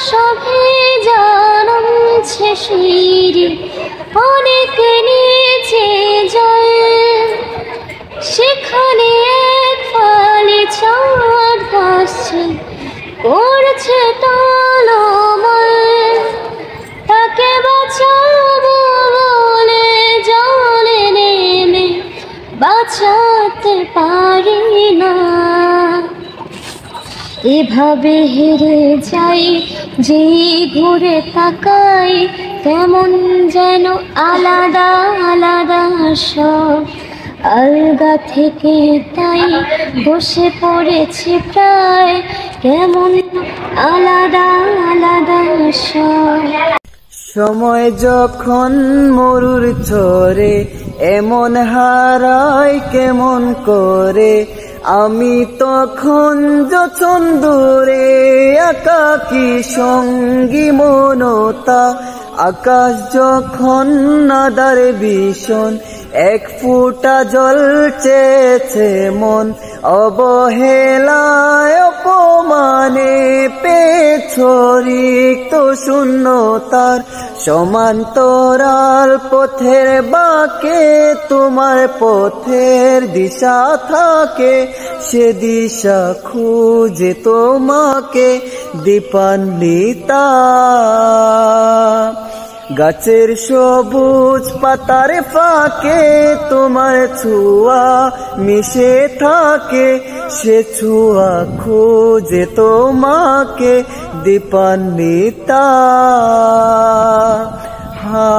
সবে জানাচ্ছে সিঁড়ি অনেক নিচে জল, সেখানে এক ফালি চাঁদ ভাসছে করছে টলমল। তাকে বাঁচাবো বলে জলে নেমে বাঁচাতে পারি না। এভাবে হেরে যাই যে ঘুরে তাকাই, কেমন যেন আলাদা আলাদা সব আলগা থেকে তাই বসে পড়েছি প্রায়, কেমন আলাদা আলাদা সব। সময় যখন মরুর চরে এমন হারাই কেমন করে, আমি তখন যখন দূরে একাকী সঙ্গী মনতা। আকাশ যখন নাদার ভীষণ এক ফোঁটা জল চেয়েছে মন, অবহেলায় অপমানে পেছরিত শূন্যতার সমান্তরাল পথের বাঁকে তোমার পথের দিশা থাকে, সে দিশা খুঁজে তোমাকে দীপান্বিতা। গাছের সবুজ পাতার ফাঁকে তোমার ছোঁয়া মিশে থাকে, সে ছোঁয়া খুঁজে তোমাকে দীপান্বিতা। হা